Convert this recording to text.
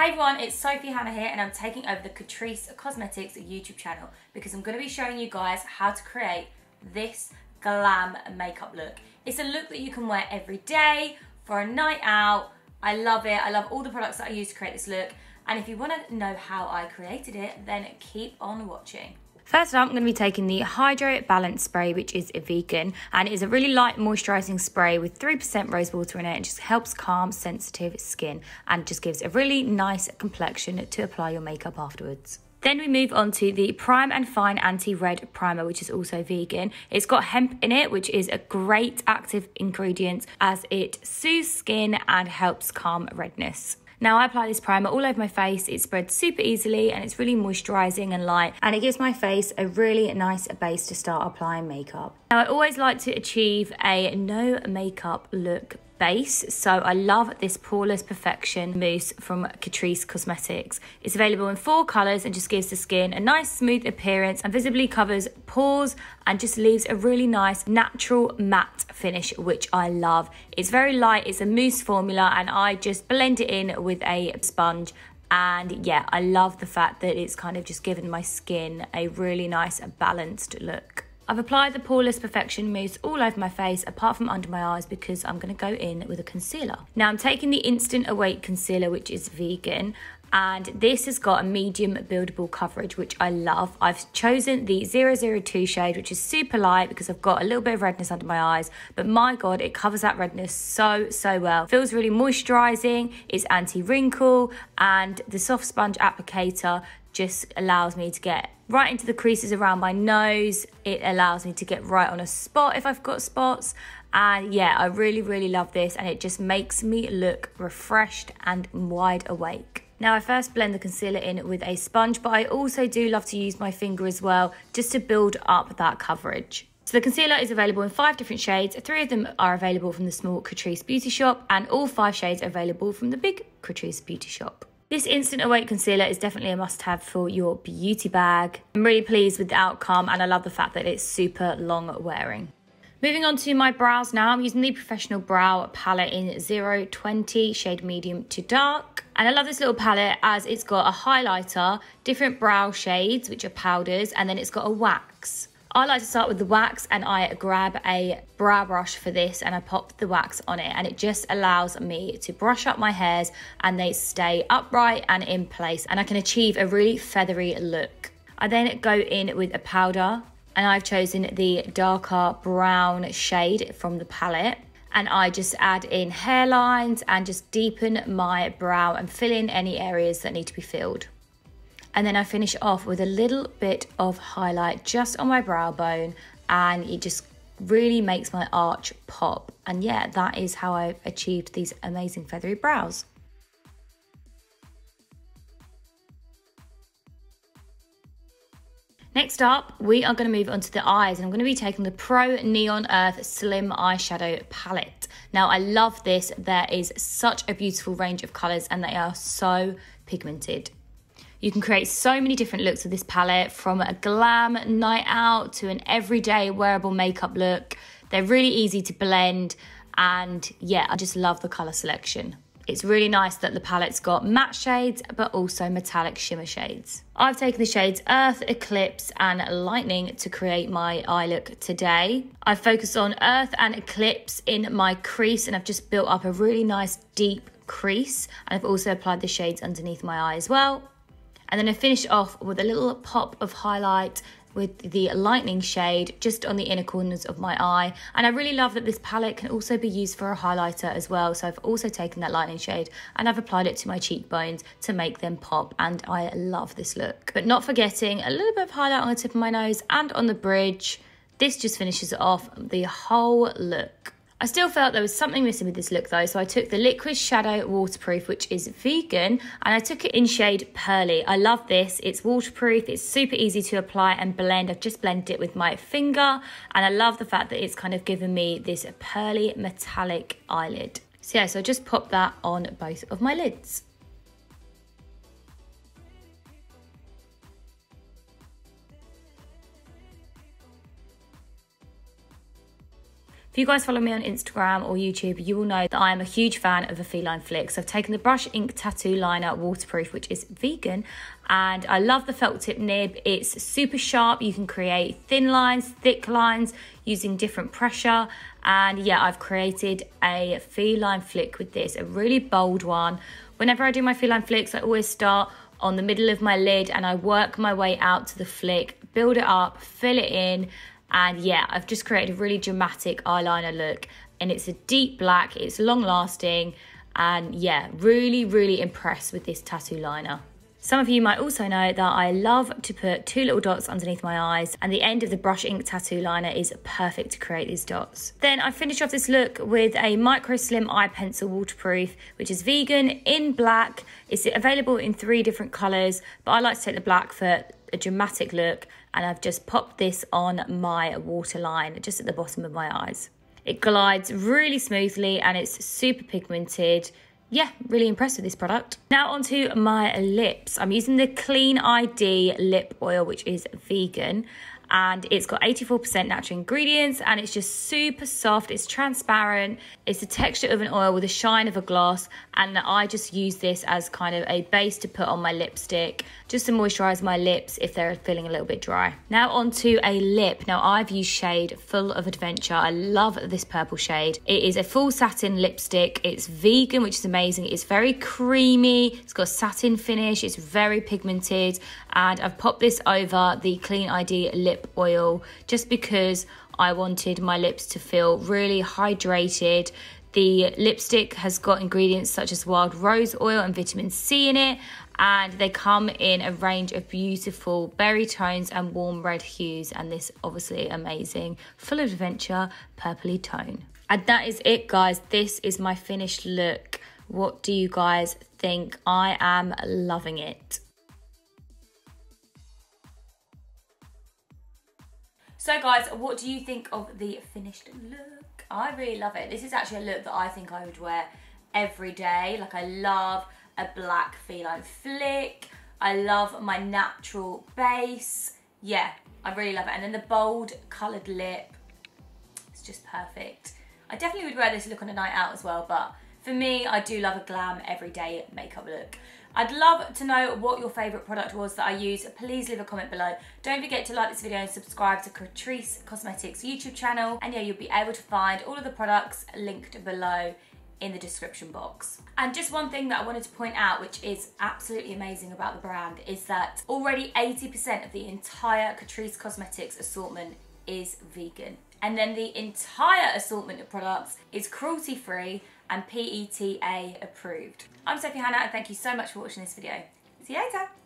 Hi everyone, it's Sophie Hannah here and I'm taking over the CATRICE Cosmetics YouTube channel because I'm going to be showing you guys how to create this glam makeup look. It's a look that you can wear every day for a night out. I love it. I love all the products that I use to create this look, and if you want to know how I created it, then keep on watching. First up, I'm going to be taking the Hydro Balance Spray, which is vegan, and it is a really light moisturising spray with 3% rose water in it. It just helps calm sensitive skin and just gives a really nice complexion to apply your makeup afterwards. Then we move on to the Prime and Fine Anti-Red Primer, which is also vegan. It's got hemp in it, which is a great active ingredient as it soothes skin and helps calm redness. Now I apply this primer all over my face. It spreads super easily and it's really moisturising and light, and it gives my face a really nice base to start applying makeup. Now I always like to achieve a no makeup look base, so I love this Poreless Perfection Mousse from CATRICE Cosmetics. It's available in 4 colours and just gives the skin a nice smooth appearance and visibly covers pores and just leaves a really nice natural matte finish, which I love. It's very light, it's a mousse formula, and I just blend it in with a sponge. And yeah, I love the fact that it's kind of just given my skin a really nice balanced look. I've applied the Poreless Perfection Mousse all over my face apart from under my eyes because I'm going to go in with a concealer. Now I'm taking the Instant Awake Concealer, which is vegan, and this has got a medium buildable coverage, which I love. I've chosen the 002 shade, which is super light because I've got a little bit of redness under my eyes, but my god, it covers that redness so well. Feels really moisturising, it's anti-wrinkle, and the soft sponge applicator just allows me to get right into the creases around my nose. It allows me to get right on a spot if I've got spots. And yeah, I really love this, and it just makes me look refreshed and wide awake. Now I first blend the concealer in with a sponge, but I also do love to use my finger as well just to build up that coverage. So the concealer is available in 5 different shades. 3 of them are available from the small CATRICE beauty shop, and all 5 shades are available from the big CATRICE beauty shop. This Instant Awake Concealer is definitely a must-have for your beauty bag. I'm really pleased with the outcome, and I love the fact that it's super long wearing. Moving on to my brows now, I'm using the Professional Brow Palette in 020, shade medium to dark. And I love this little palette as it's got a highlighter, different brow shades, which are powders, and then it's got a wax. I like to start with the wax, and I grab a brow brush for this and I pop the wax on it, and it just allows me to brush up my hairs and they stay upright and in place, and I can achieve a really feathery look. I then go in with a powder, and I've chosen the darker brown shade from the palette, and I just add in hairlines and just deepen my brow and fill in any areas that need to be filled. And then I finish off with a little bit of highlight just on my brow bone, and it just really makes my arch pop. And yeah, that is how I've achieved these amazing feathery brows. Next up, we are going to move on to the eyes, and I'm going to be taking the Pro Neon Earth Slim Eyeshadow Palette. Now I love this. There is such a beautiful range of colours and they are so pigmented. You can create so many different looks with this palette, from a glam night out to an everyday wearable makeup look. They're really easy to blend, and yeah, I just love the colour selection. It's really nice that the palette's got matte shades but also metallic shimmer shades. I've taken the shades Earth, Eclipse and Lightning to create my eye look today. I've focused on Earth and Eclipse in my crease, and I've just built up a really nice deep crease, and I've also applied the shades underneath my eye as well. And then I finish off with a little pop of highlight with the Lightning shade just on the inner corners of my eye. And I really love that this palette can also be used for a highlighter as well. So I've also taken that Lightning shade and I've applied it to my cheekbones to make them pop. And I love this look. But not forgetting a little bit of highlight on the tip of my nose and on the bridge. This just finishes off the whole look. I still felt there was something missing with this look though, so I took the Liquid Shadow Waterproof, which is vegan, and I took it in shade Pearly. I love this. It's waterproof, it's super easy to apply and blend. I've just blended it with my finger, and I love the fact that it's kind of given me this pearly metallic eyelid. So yeah, so I just popped that on both of my lids. If you guys follow me on Instagram or YouTube, you will know that I am a huge fan of a feline flick. So I've taken the Brush Ink Tattoo Liner Waterproof, which is vegan, and I love the felt tip nib. It's super sharp. You can create thin lines, thick lines using different pressure. And yeah, I've created a feline flick with this, a really bold one. Whenever I do my feline flicks, I always start on the middle of my lid and I work my way out to the flick, build it up, fill it in. And yeah, I've just created a really dramatic eyeliner look, and it's a deep black, it's long lasting, and yeah, really, really impressed with this tattoo liner. Some of you might also know that I love to put 2 little dots underneath my eyes, and the end of the Brush Ink Tattoo Liner is perfect to create these dots. Then I finished off this look with a Micro Slim Eye Pencil Waterproof, which is vegan, in black. It's available in 3 different colours, but I like to take the black for a dramatic look, and I've just popped this on my waterline just at the bottom of my eyes. It glides really smoothly and it's super pigmented. Yeah, really impressed with this product. Now onto my lips. I'm using the Clean ID lip oil, which is vegan, and it's got 84% natural ingredients, and it's just super soft, it's transparent, it's the texture of an oil with a shine of a gloss, and I just use this as kind of a base to put on my lipstick, just to moisturize my lips if they're feeling a little bit dry. Now onto a lip. Now I've used shade Full of Adventure. I love this purple shade. It is a full satin lipstick. It's vegan, which is amazing. It's very creamy, it's got a satin finish, it's very pigmented, and I've popped this over the Clean ID lip oil just because I wanted my lips to feel really hydrated. The lipstick has got ingredients such as wild rose oil and vitamin C in it, and they come in a range of beautiful berry tones and warm red hues, and this obviously amazing Full of Adventure purpley tone. And that is it, guys. This is my finished look. What do you guys think? I am loving it. So guys, what do you think of the finished look? I really love it. This is actually a look that I think I would wear every day. Like, I love a black feline flick. I love my natural base. Yeah, I really love it. And then the bold coloured lip, it's just perfect. I definitely would wear this look on a night out as well, but for me, I do love a glam everyday makeup look. I'd love to know what your favourite product was that I use. Please leave a comment below. Don't forget to like this video and subscribe to CATRICE Cosmetics YouTube channel. And yeah, you'll be able to find all of the products linked below in the description box. And just one thing that I wanted to point out, which is absolutely amazing about the brand, is that already 80% of the entire CATRICE Cosmetics assortment is vegan. And then the entire assortment of products is cruelty-free and PETA approved. I'm Sophie Hannah, and thank you so much for watching this video. See you later.